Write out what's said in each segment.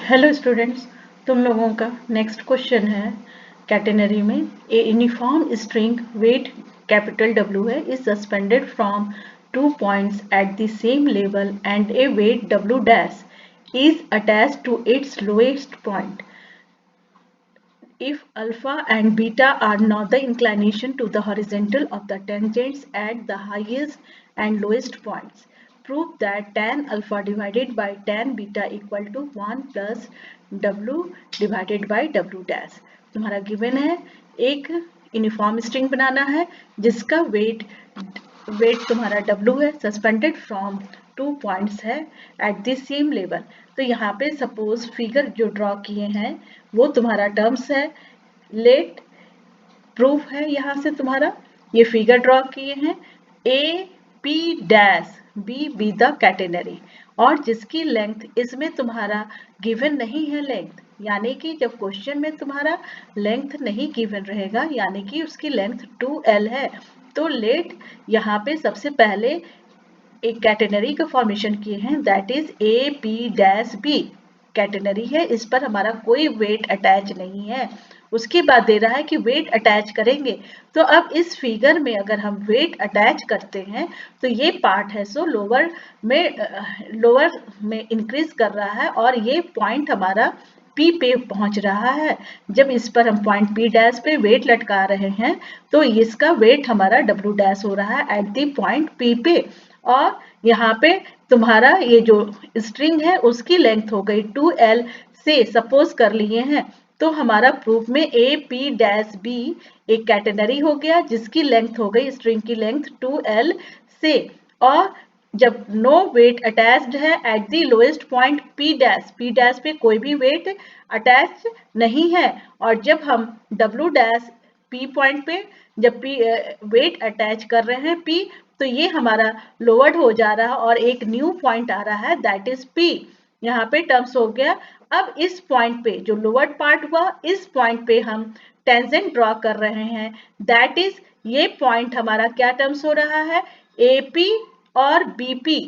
Hello students, तुम लोगों का नेक्स्ट क्वेश्चन है कैटेनरी में। A uniform string weight capital W है is suspended from 2 points at the same level and a weight W dash is attached to its lowest point. If alpha and beta are not the inclination to the horizontal of the tangents at the highest and lowest points, prove that tan alpha divided by tan beta equal to 1 plus W divided by W dash. तुम्हारा given है एक uniform string बनाना है जिसका wait तुम्हारा W है, suspended from 2 points है at the same level. तो यहाँ पे सपोज फिगर जो ड्रॉ किए हैं वो तुम्हारा टर्म्स है, लेट प्रूफ है। यहाँ से तुम्हारा ये फिगर ड्रॉ किए हैं ए P dash be the catenary, और जिसकी लेंथ इसमें तुम्हारा गिवन नहीं है लेंथ, यानी कि जब क्वेश्चन में तुम्हारा लेंथ नहीं गिवन रहेगा यानी कि उसकी लेंथ 2L है, तो लेट यहाँ पे सबसे पहले एक कैटेनरी का फॉर्मेशन किए हैं, that is a P dash B catenary है, इस पर हमारा कोई वेट अटैच नहीं है। उसके बाद दे रहा है कि वेट अटैच करेंगे, तो अब इस फिगर में अगर हम वेट अटैच करते हैं तो ये पार्ट है सो लोअर में इंक्रीज कर रहा है और ये पॉइंट हमारा P पे पहुंच रहा है। जब इस पर हम पॉइंट P डैश पे वेट लटका रहे हैं तो इसका वेट हमारा W डैश हो रहा है एट द पॉइंट P पे, और यहाँ पे तुम्हारा ये जो स्ट्रिंग है उसकी लेंथ हो गई 2L से सपोज कर लिए हैं, तो हमारा प्रूफ में ए पी डैश बी एक कैटेनरी हो गया जिसकी लेंथ हो गई स्ट्रिंग की लेंथ 2L से, और जब नो वेट अटैच्ड है at the lowest point P dash पे कोई भी वेट अटैच नहीं है, और जब हम W डैश P पॉइंट पे जब P वेट अटैच कर रहे हैं P, तो ये हमारा लोवर्ड हो जा रहा है और एक न्यू पॉइंट आ रहा है दैट इज P। यहाँ पे टर्म्स हो गया। अब इस पॉइंट पे जो लोअर पार्ट हुआ इस पॉइंट पे हम टेंजेंट ड्रॉ कर रहे हैं, दैट इज ये पॉइंट हमारा क्या टर्म्स हो रहा है AP और BP,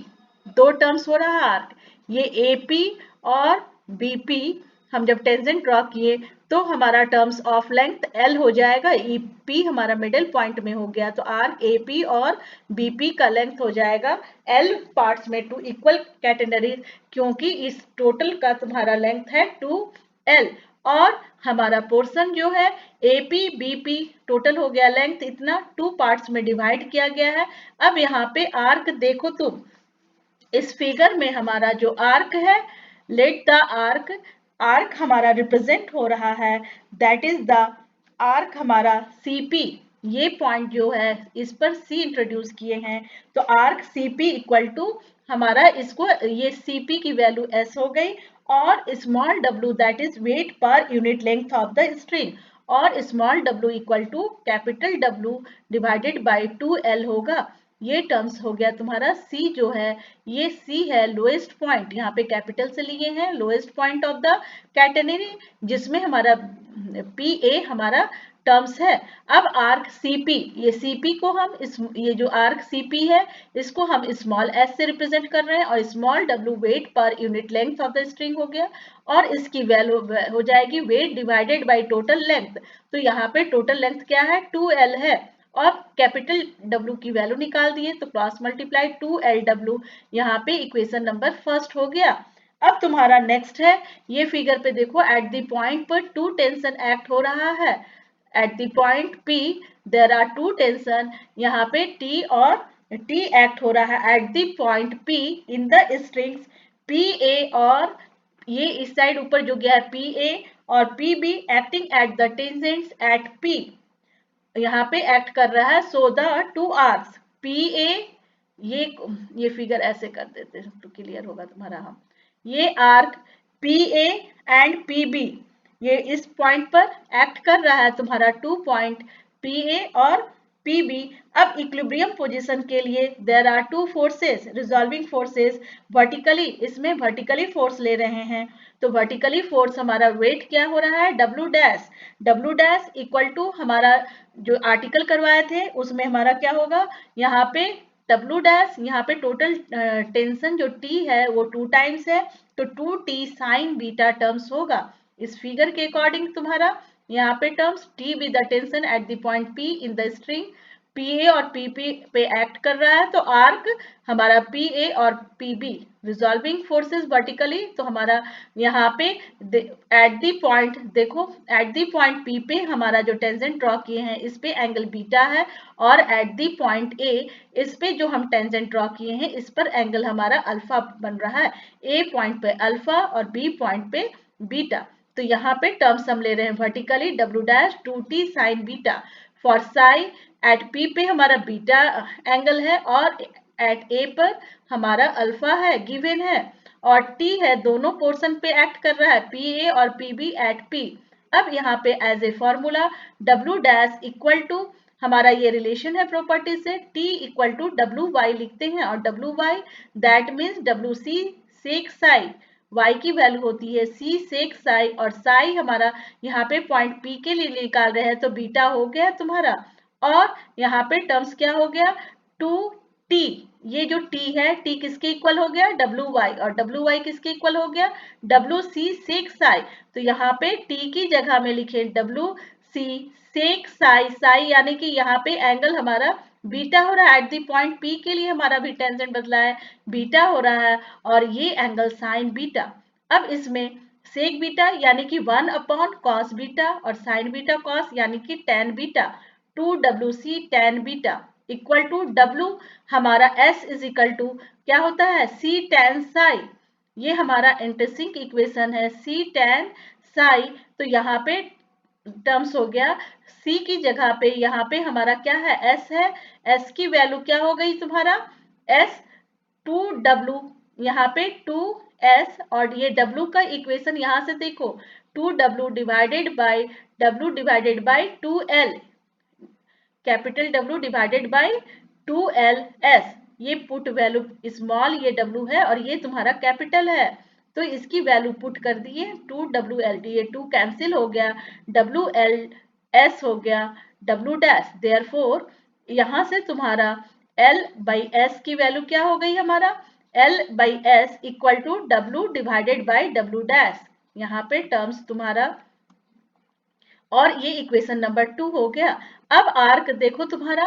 दो टर्म्स हो रहा है आर्क। ये AP और BP हम जब टेंजेंट ड्रॉ किए तो हमारा टर्म्स ऑफ लेंथ L हो जाएगा, EP हमारा मिडिल पॉइंट में हो गया, तो आर्क AP और BP का लेंथ हो जाएगा L पार्ट्स में 2 इक्वल कैटेनरी, क्योंकि इस टोटल का तुम्हारा लेंथ है 2L, और हमारा पोर्शन जो है AP BP टोटल हो गया लेंथ इतना 2 पार्ट्स में डिवाइड किया गया है। अब यहाँ पे आर्क देखो तुम, इस फिगर में हमारा जो आर्क है, लेट द आर्क हमारा रिप्रेजेंट हो रहा है, दैट इज द आर्क हमारा CP। ये पॉइंट जो है इस पर C इंट्रोड्यूस किए हैं, तो आर्क CP इक्वल टू हमारा इसको ये CP की वैल्यू S हो गई, और small w that is weight पर unit length of the string, और small w equal to capital W divided by 2L होगा। ये टर्म्स हो गया तुम्हारा C जो है, ये C है लोएस्ट पॉइंट, यहाँ पे कैपिटल से लिए हैं lowest point of the catenary, जिसमें हमारा PA हमारा टर्म्स है। अब आर्क CP, ये CP को हम ये जो आर्क CP है इसको हम स्मॉल s से रिप्रेजेंट कर रहे हैं, और स्मॉल w वेट पर unit length of the string हो गया, और इसकी वैल्यू हो जाएगी weight divided by total length. तो यहाँ पे टोटल लेंथ क्या है 2L है, और कैपिटल W की वैल्यू निकाल दिए तो क्रॉस मल्टीप्लाई 2LW, यहाँ पे इक्वेशन नंबर फर्स्ट हो गया। अब तुम्हारा नेक्स्ट है, ये फिगर पे देखो एट द पॉइंट पर 2 टेंशन एक्ट हो रहा है, at the point P there are 2 tension, यहाँ पे T और T एक्ट हो रहा है at the point P in the strings PA, और ये इस साइड ऊपर जो गया है PA और PB acting at the tangents at P, यहाँ पे एक्ट कर रहा है, सो द 2 आर्क्स PA, ये फिगर ऐसे कर देते हैं तो क्लियर होगा तुम्हारा। हम ये आर्क PA एंड PB ये इस पॉइंट पर एक्ट कर रहा है तुम्हारा 2 पॉइंट PA और PB। अब इक्विलिब्रियम पोजीशन के लिए there are 2 forces resolving forces vertically, इसमें वर्टिकली फोर्स ले रहे हैं, तो वर्टिकली फोर्स हमारा वेट क्या हो रहा है W डैश इक्वल टू हमारा जो आर्टिकल करवाए थे उसमें हमारा क्या होगा, यहाँ पे W डैश, यहाँ पे टोटल टेंशन जो T है वो 2 टाइम्स है, तो 2T साइन बीटा टर्म्स होगा। इस फिगर के अकॉर्डिंग तुम्हारा यहाँ पे terms T with the tension eight the point P in the string, PA और PP पे एक्ट कर रहा है, तो आर्क हमारा PA और PB रिजॉल्विंग फोर्सेस वर्टिकली, तो हमारा यहाँ पे एट दी पॉइंट देखो, एट दी पॉइंट P पे हमारा जो टेंजेंट ड्रॉ किए हैं इस पे एंगल बीटा है, और एट दी पॉइंट A इस पे जो हम टेंजेंट ड्रॉ किए हैं इस पर एंगल हमारा अल्फा बन रहा है। A पॉइंट पे अल्फा और B पॉइंट पे बीटा, तो यहाँ पे टर्म्स हम ले रहे हैं vertically W dash 2T sine beta for psi at P पे हमारा बीटा एंगल है और एट A पर हमारा अल्फा है गिवन है, और T है दोनों पोर्शन पे एक्ट कर रहा है, PA और PB एट P। अब यहाँ पे as a formula W dash equal to हमारा ये रिलेशन है प्रॉपर्टी से, T इक्वल टू WY लिखते हैं, और WY that means WC sec psi, y की वैल्यू होती है c सेक साई, और साई हमारा यहाँ पे पॉइंट P के लिए निकाल रहे हैं, तो बीटा हो गया तुम्हारा, और यहाँ पे टर्म्स क्या हो गया 2T, ये जो T है T किसके इक्वल हो गया WY, और WY किसके इक्वल हो गया WC सेक साई, तो यहाँ पे T की जगह में लिखे WC सेक साई, साई यानी कि यहाँ पे एंगल हमारा बीटा हो रहा है, एट दी पॉइंट P के लिए हमारा भी टेंजेंट बदला है, बीटा हो रहा है, और ये एंगल साइन बीटा। अब इसमें सेक बीटा यानी कि 1 अपॉन कॉस बीटा, और साइन बीटा कॉस यानी कि tan beta, 2WC tan beta equal to W हमारा S इज इक्वल टू क्या होता है C टेन साई, ये हमारा इंटरसिंक इक्वेशन है C टेन साई, तो यहाँ पे टर्म्स हो गया C की जगह पे यहाँ पे हमारा क्या है S है, S की वैल्यू क्या हो गई तुम्हारा S 2W, यहाँ पे 2S, और ये W का इक्वेशन यहाँ से देखो 2W divided by W divided by 2L, capital W divided by 2LS, ये पुट वैल्यू स्मॉल ये W है और ये तुम्हारा कैपिटल है, तो इसकी वैल्यू पुट कर दिए 2WL, ये 2 कैंसिल हो गया, WLS हो गया W डैश, देयरफॉर यहाँ से तुम्हारा L बाई S की वैल्यू क्या हो गई हमारा L by S equal to W divided by W dash, यहाँ पे टर्म्स तुम्हारा, और ये इक्वेशन नंबर 2 हो गया। अब आर्क देखो तुम्हारा,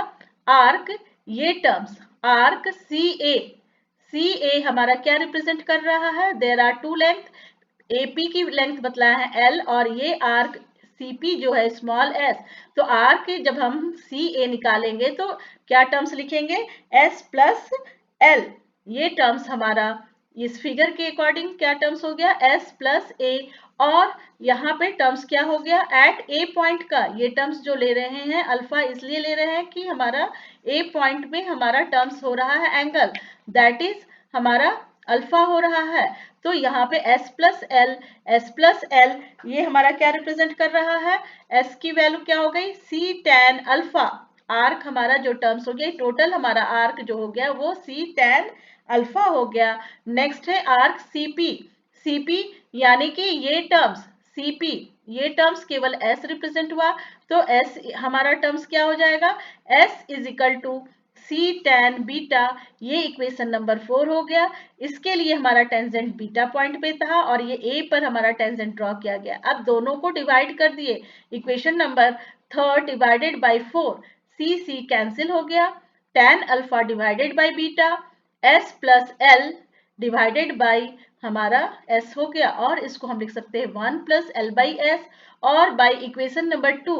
आर्क ये टर्म्स आर्क सी ए हमारा क्या रिप्रेजेंट कर रहा है, there are two length, AP की लेंथ बतलाया है L, और ये आर्क CP जो है स्मॉल s, तो आर्क जब हम CA निकालेंगे तो क्या टर्म्स लिखेंगे S प्लस L, ये टर्म्स हमारा इस फिगर के अकॉर्डिंग क्या टर्म्स हो गया S प्लस A, और यहाँ पे टर्म्स क्या हो गया एट A पॉइंट का, ये टर्म्स जो ले रहे हैं अल्फा इसलिए ले रहे हैं कि हमारा A पॉइंट में हमारा टर्म्स हो रहा है एंगल, दैट इज हमारा अल्फा हो रहा है, तो यहाँ पे S प्लस L ये हमारा क्या रिप्रेजेंट कर रहा है, S की वैल्यू क्या हो गई C tan अल्फा, आर्क हमारा जो टर्म्स हो गया टोटल हमारा आर्क जो हो गया वो C tan अल्फा हो गया। नेक्स्ट है आर्क CP यानी कि ये टर्म्स CP, ये टर्म्स केवल S रिप्रेजेंट हुआ, तो S हमारा टर्म्स क्या हो जाएगा S is equal to C tan beta, ये इक्वेशन नंबर 4 हो गया, इसके लिए हमारा टेंजेंट बीटा पॉइंट पे था और ये A पर हमारा टेंजेंट ड्रॉ किया गया। अब दोनों को डिवाइड कर दिए, equation number 3 divided by 4, C cancel हो गया, tan alpha divided by beta, S plus L divided by हमारा S हो गया, और इसको हम लिख सकते हैं 1 प्लस L बाई S, और by equation number 2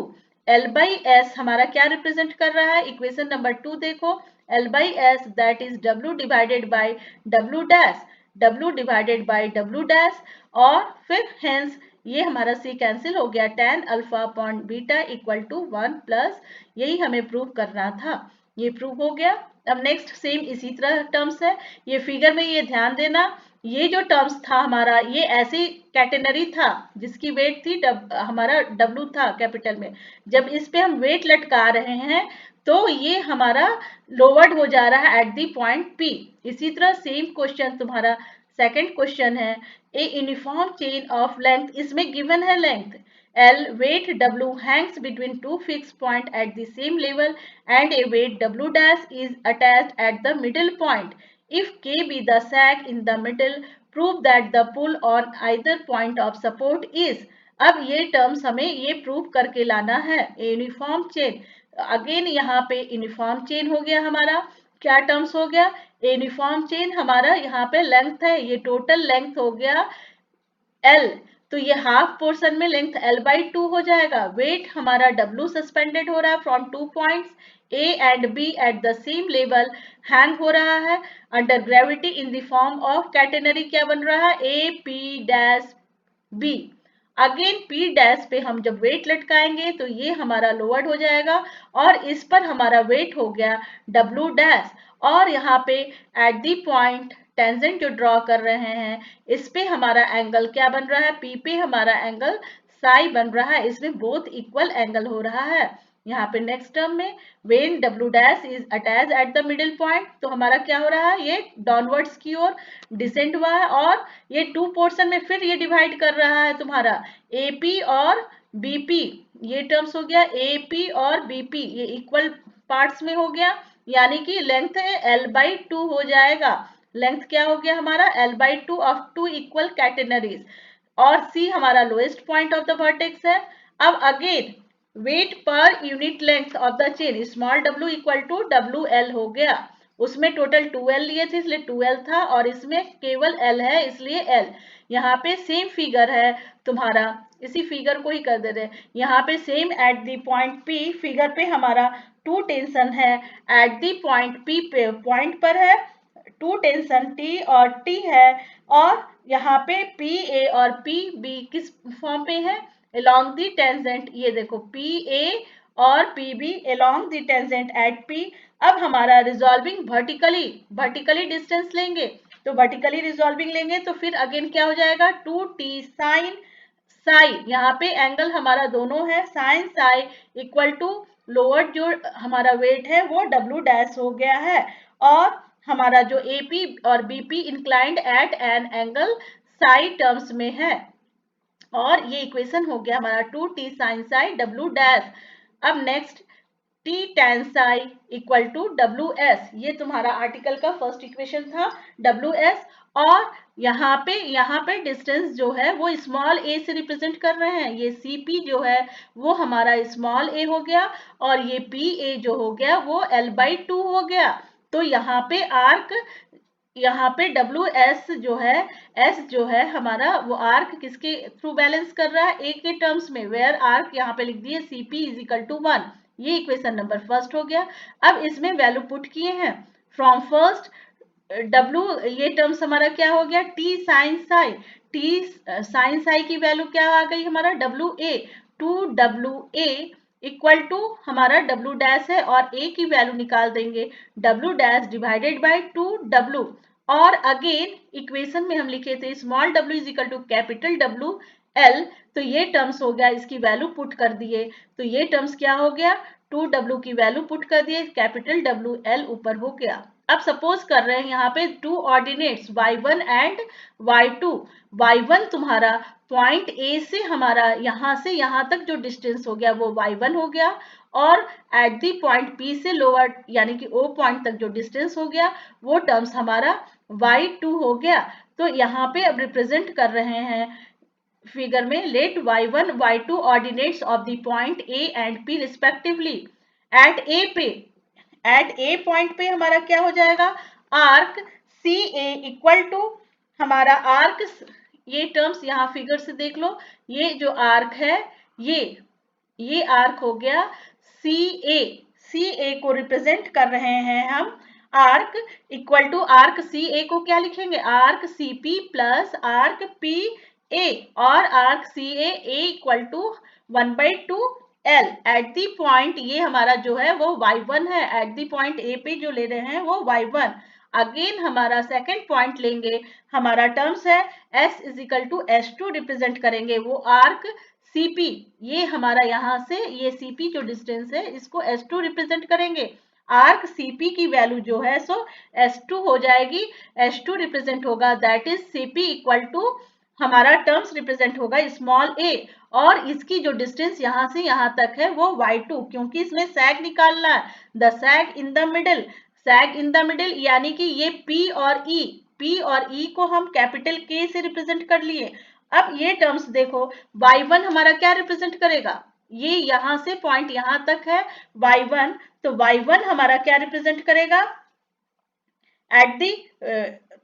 L by S हमारा क्या रिप्रेजेंट कर रहा है, इक्वेशन नंबर 2 देखो L by S that is W divided by W dash, W divided by W dash, और फिर हेंस ये हमारा C कैंसिल हो गया, tan alpha upon beta equal to 1 plus, यही हमें प्रूव करना था, ये प्रूव हो गया। अब नेक्स्ट सेम इसी तरह टर्म्स है, ये फिगर में ये ध्यान देना, ये जो टर्म्स था हमारा ये ऐसी कैटेनरी था जिसकी वेट थी हमारा W था कैपिटल में, जब इस पे हम वेट लटका रहे हैं तो ये हमारा लोवर्ड हो जा रहा है एट दी पॉइंट P। इसी तरह सेम क्वेश्चन तुम्हारा सेकंड क्वेश्चन है a uniform chain of length, इसमें गिवन है length L, weight W hangs between two fixed points at the same level and a weight W dash is attached at the middle point. If K be the sag in the middle, prove that the pull on either point of support is. अब ये terms हमें ये prove करके लाना है uniform chain. Again यहाँ पे uniform chain हो गया हमारा, क्या टर्म्स हो गया, यूनिफॉर्म चेन हमारा यहाँ पे लेंथ है, ये टोटल लेंथ हो गया L, तो ये हाफ पोर्शन में लेंथ L/2 हो जाएगा। वेट हमारा W सस्पेंडेड हो रहा है from 2 points A and B eight the same level, hang हो रहा है under gravity in the form of catenary, क्या बन रहा है AP-B। अगेन P डैश पे हम जब वेट लटकाएंगे तो ये हमारा लोअर्ड हो जाएगा और इस पर हमारा वेट हो गया W डैश, और यहाँ पे एट दी पॉइंट टेंजेंट जो ड्रॉ कर रहे हैं इस पे हमारा एंगल क्या बन रहा है, P पे हमारा एंगल साई बन रहा है, इसमें बोथ इक्वल एंगल हो रहा है। यहाँ पे नेक्स्ट टर्म में when W dash is attach at the middle point, तो हमारा क्या हो रहा है, ये डाउनवर्ड्स की ओर डिसेंट हुआ है और ये 2 पोर्शन में फिर ये डिवाइड कर रहा है तुम्हारा AP और BP, ये टर्म्स हो गया AP और BP, ये इक्वल पार्ट्स में हो गया, यानी कि लेंथ L/2 हो जाएगा। लेंथ क्या हो गया हमारा L/2 ऑफ 2 इक्वल कैटेनरीज, और C हमारा lowest point of the vertex है। अब अगेन वेट पर unit length of the chain small w equal to WL हो गया, उसमें टोटल 2L लिए थे इसलिए 2L था और इसमें केवल L है इसलिए L। यहाँ पे सेम फिगर है तुम्हारा, इसी फिगर को ही कर दे रहे, यहाँ पे same at the point P, figure पे हमारा 2 टेंशन है एट दी पॉइंट P पे, पॉइंट पर है 2 टेंशन T और T है, और यहाँ पे PA और PB किस फॉर्म पे है, along the tangent, ये देखो PA और PB along the tangent at P। अब हमारा रिजॉल्विंग वर्टिकली डिस्टेंस लेंगे, तो वर्टिकली रिजॉल्विंग लेंगे तो फिर अगेन क्या हो जाएगा 2T साइन साई, यहाँ पे एंगल हमारा दोनों है sine psi equal to lower जो हमारा वेट है वो W डैश हो गया है, और हमारा जो AP और BP inclined at an angle psi terms में है, और ये इक्वेशन हो गया हमारा 2T sine psi W dash. अब next T tan psi equal to WS, ये तुम्हारा आर्टिकल का फर्स्ट इक्वेशन था WS, और यहाँ पे डिस्टेंस जो है वो स्मॉल a से रिप्रेजेंट कर रहे हैं, ये CP जो है वो हमारा स्मॉल a हो गया और ये PA जो हो गया वो L/2 हो गया। तो यहाँ पे आर्क, यहाँ पे WS जो है, S जो है हमारा वो आर्क किसके थ्रू बैलेंस कर रहा है, A के टर्म्स में, वेयर आर्क यहाँ पे लिख दिए CP इज इक्वल टू 1, ये इक्वेशन नंबर फर्स्ट हो गया। अब इसमें वैल्यू पुट किए हैं फ्रॉम फर्स्ट W, ये टर्म्स हमारा क्या हो गया T sine psi, T sine psi की वैल्यू क्या आ गई हमारा WA, 2WA इक्वल टू हमारा W डैश है और A की वैल्यू निकाल देंगे W dash divided by 2W, और अगेन इक्वेशन में हम लिखे थे small w is equal to capital W L, तो ये टर्म्स हो गया, इसकी वैल्यू पुट कर दिए, तो ये टर्म्स क्या हो गया 2W की वैल्यू पुट कर दिए, कैपिटल W L ऊपर हो गया। अब सपोज कर रहे हैं यहाँ पे 2 ordinates y1 and y2, y1 तुम्हारा पॉइंट A से हमारा यहाँ से यहाँ तक जो डिस्टेंस हो गया वो y1 हो गया, और एट दी पॉइंट P से लोअर यानी कि O पॉइंट तक जो डिस्टेंस हो गया वो टर्म्स हमारा y2 हो गया। तो यहाँ पे अब रिप्रेजेंट कर रहे हैं फिगर में, let y1 y2 ordinates of the point A and P respectively. At A point पे हमारा क्या हो जाएगा आर्क CA इक्वल टू हमारा आर्क, ये टर्म्स यहाँ फिगर से देख लो, ये जो आर्क है ये आर्क हो गया CA को रिप्रेजेंट कर रहे हैं हम, arc equal to arc CA को क्या लिखेंगे arc CP plus arc PA, और arc CA equal to 1/2L at the point, ये हमारा जो है वो y1 है, एट दी पॉइंट A पे जो ले रहे हैं वो y1। अगेन हमारा सेकेंड पॉइंट लेंगे, हमारा टर्म्स है S is equal to S2 represent करेंगे वो आर्क CP, ये हमारा यहाँ से ये CP जो डिस्टेंस है इसको S2 रिप्रेजेंट करेंगे, आर्क CP की वैल्यू जो है सो S2 हो जाएगी। S2 रिप्रेजेंट होगा that is CP equal to हमारा टर्म्स रिप्रेजेंट होगा स्मॉल a, और इसकी जो डिस्टेंस यहां से यहां तक है वो y2, क्योंकि इसमें सैग निकालना है, the sag in the middle, sag in the middle यानी कि ये P और E को हम कैपिटल K से रिप्रेजेंट कर लिए। अब ये टर्म्स देखो, y1 हमारा क्या रिप्रेजेंट करेगा, ये यहां से पॉइंट यहां तक है y1, तो y1 हमारा क्या रिप्रेजेंट करेगा एट दी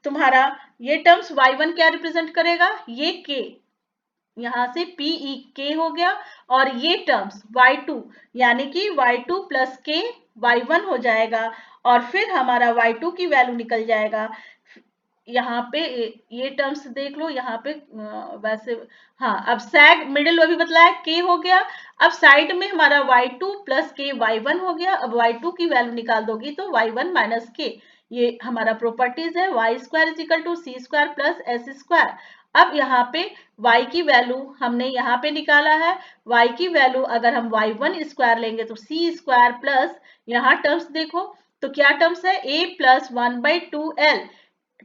तुम्हारा ये टर्म्स y1 क्या रिप्रेजेंट करेगा, ये k, यहां से PEK हो गया, और ये टर्म्स y2 यानी कि y2 प्लस k y1 हो जाएगा, और फिर हमारा y2 की वैल्यू निकल जाएगा यहाँ पे। ये टर्म्स देख लो यहाँ पे वैसे, हाँ अब सैग मिडिल अभी बतलाया k हो गया, अब साइड में हमारा y2 प्लस k y1 हो गया, अब y2 की वैल्यू निकाल दोगी तो y1 माइनस k, ये हमारा प्रॉपर्टीज है, y square is equal to C square plus S square. अब यहाँ पे y की वैल्यू हमने यहाँ पे निकाला है, y की वैल्यू अगर हम y1 स्क्वायर लेंगे तो सी स्क्वायर प्लस, यहाँ टर्म्स देखो तो क्या टर्म्स है, a प्लस 1/2l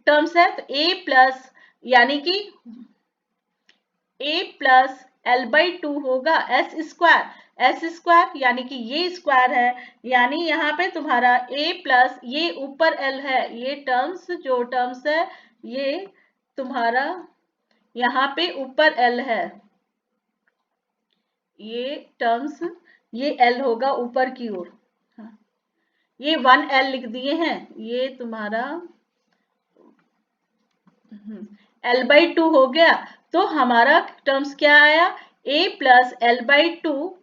टर्म्स है, तो a प्लस यानी कि a प्लस l/2 होगा एस स्क्वायर यानी कि ये स्क्वायर है, यानी यहाँ पे तुम्हारा a प्लस ये ऊपर l है, ये टर्म्स जो टर्म्स है ये तुम्हारा यहाँ पे ऊपर l है, ये टर्म्स ये l होगा ऊपर की ओर, ये 1l लिख दिए हैं, ये तुम्हारा l/2 हो गया, तो हमारा टर्म्स क्या आया, a प्लस l/2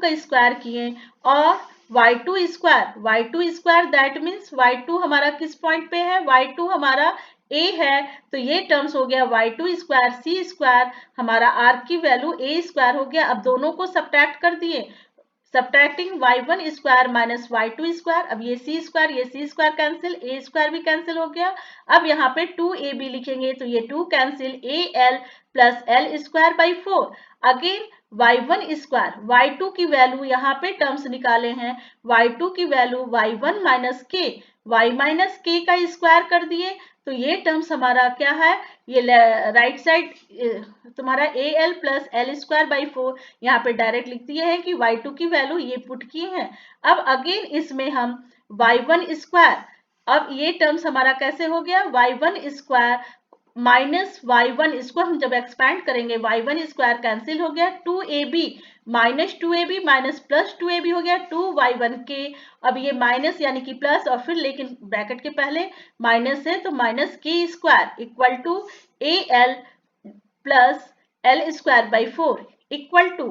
का स्क्वायर किए, और y2 square that means y2 हमारा किस पॉइंट पे है, y2 हमारा a है, तो ये टर्म्स हो गया y2 स्क्वायर सी स्क्वायर, हमारा r की वैल्यू a स्क्वायर हो गया। अब दोनों को सब्ट्रैक्ट कर दिए, subtracting y1 square minus y2 square, अब ये c square cancel, a square भी कैंसिल हो गया। अब यहाँ पे 2ab लिखेंगे तो ये 2 cancel, al plus l square by 4, again y1 square, y2 की वैल्यू यहाँ पे टर्म्स निकाले हैं, y2 की value y1 minus k, y minus k का स्क्वायर कर दिए, तो ये टर्म्स हमारा क्या है, ये राइट साइड तुम्हारा al plus L square by 4, यहाँ पे डायरेक्ट लिख दिए हैं कि y2 की वैल्यू ये पुट किए हैं। अब अगेन इसमें हम y1 स्क्वायर, अब ये टर्म्स हमारा कैसे हो गया, y1 स्क्वायर माइनस y1, इसको हम जब एक्सपैंड करेंगे y1 स्क्वायर कैंसिल हो गया, 2ab minus 2ab minus plus 2ab हो गया 2y1k, अब ये माइनस यानी कि प्लस, और फिर लेकिन ब्रैकेट के पहले माइनस है तो minus k square equal to al plus L square by 4 equal to,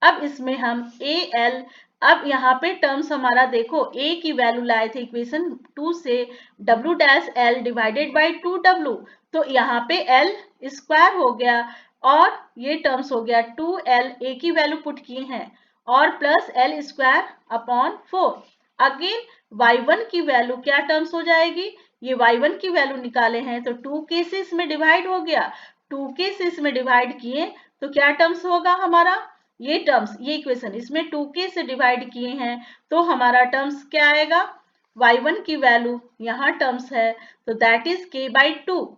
अब इसमें हम al, अब यहाँ पे टर्म्स हमारा देखो a की वैल्यू लाए थे इक्वेशन 2 से, w dash l divided by 2w, तो यहाँ पे l स्क्वायर हो गया, और ये टर्म्स हो गया 2l, a की वैल्यू पुट किए हैं, और plus l square upon 4, again y1 की वैल्यू क्या टर्म्स हो जाएगी, ये y1 की वैल्यू निकाले हैं तो 2k से इसमें डिवाइड हो गया, 2k से इसमें डिवाइड किए तो क्या टर्म्स होगा हमारा, ये टर्म्स ये इक्वेशन इसमें 2k से डिवाइड किए हैं तो हमारा टर्म्स क्या आएगा, y1 की वैल्यू यहाँ टर्म्स है तो दैट इज k/2,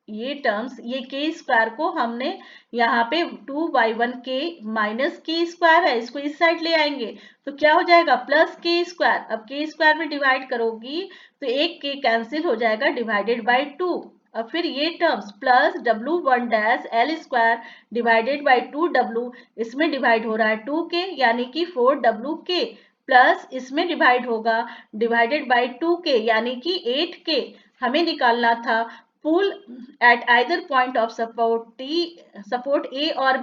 ये टर्म्स ये k स्क्वायर को हमने यहाँ पे 2y1k माइनस k स्क्वायर है, इसको इस साइड ले आएंगे तो क्या हो जाएगा प्लस k स्क्वायर, अब k स्क्वायर में डिवाइड करोगी तो एक k कैंसिल हो जाएगा डिवाइडेड बाई 2, अब फिर ये terms plus w1 dash L square divided by 2w, इसमें डिवाइड हो रहा है 2k यानी कि 4wk, प्लस इसमें डिवाइड होगा डिवाइडेड बाई 2k यानी कि 8k, हमें निकालना था pull at either point of support A और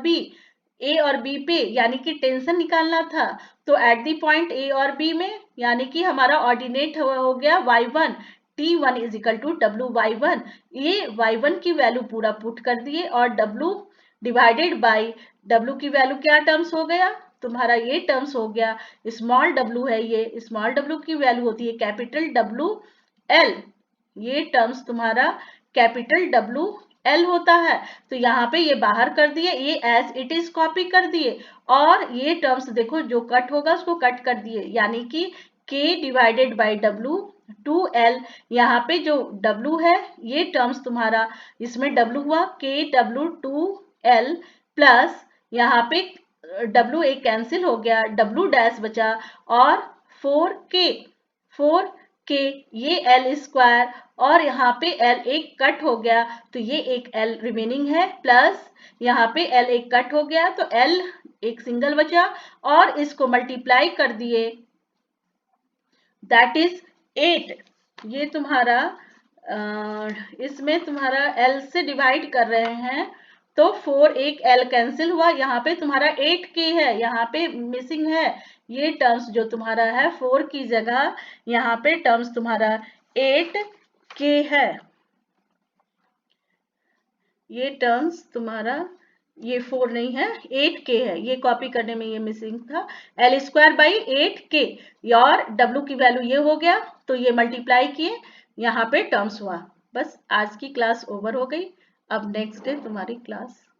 बी पे, यानी कि टेंशन निकालना था, तो एट दी पॉइंट ए और बी में यानी कि हमारा ऑर्डिनेट हो गया y1, T1 is equal to WY1, ये y1 की वैल्यू पूरा पुट कर दिए, और W डिवाइडेड बाई W की वैल्यू क्या टर्म्स हो गया तुम्हारा, ये टर्म्स हो गया स्मॉल w है, ये स्मॉल w की वैल्यू होती है कैपिटल WL, ये टर्म्स तुम्हारा कैपिटल W L होता है, तो यहाँ पे ये बाहर कर दिए, ये एज इट इज कॉपी कर दिए, और ये टर्म्स देखो जो कट होगा उसको कट कर दिए, यानी कि K divided by W 2L, यहाँ पे जो W है ये टर्म्स तुम्हारा, इसमें W हुआ KW 2L प्लस यहाँ पे W एक कैंसिल हो गया, W डैश बचा, और 4K ये L स्क्वायर, और यहाँ पे L एक कट हो गया तो ये एक L रिमेनिंग है, प्लस यहाँ पे L एक कट हो गया तो L एक सिंगल बचा, और इसको मल्टीप्लाई कर दिए, दैट इज 8। ये तुम्हारा इसमें तुम्हारा L से डिवाइड कर रहे हैं तो 4 एक L कैंसिल हुआ, यहाँ पे तुम्हारा 8K है, यहाँ पे मिसिंग है, ये टर्म्स जो तुम्हारा है 4 की जगह यहाँ पे टर्म्स तुम्हारा 8K है, ये टर्म्स तुम्हारा ये 4 नहीं है 8K है, ये कॉपी करने में ये मिसिंग था, L स्क्वायर बाई 8K, और W की वैल्यू ये हो गया तो ये मल्टीप्लाई किए, यहाँ पे टर्म्स हुआ। बस आज की क्लास ओवर हो गई, अब नेक्स्ट डे तुम्हारी क्लास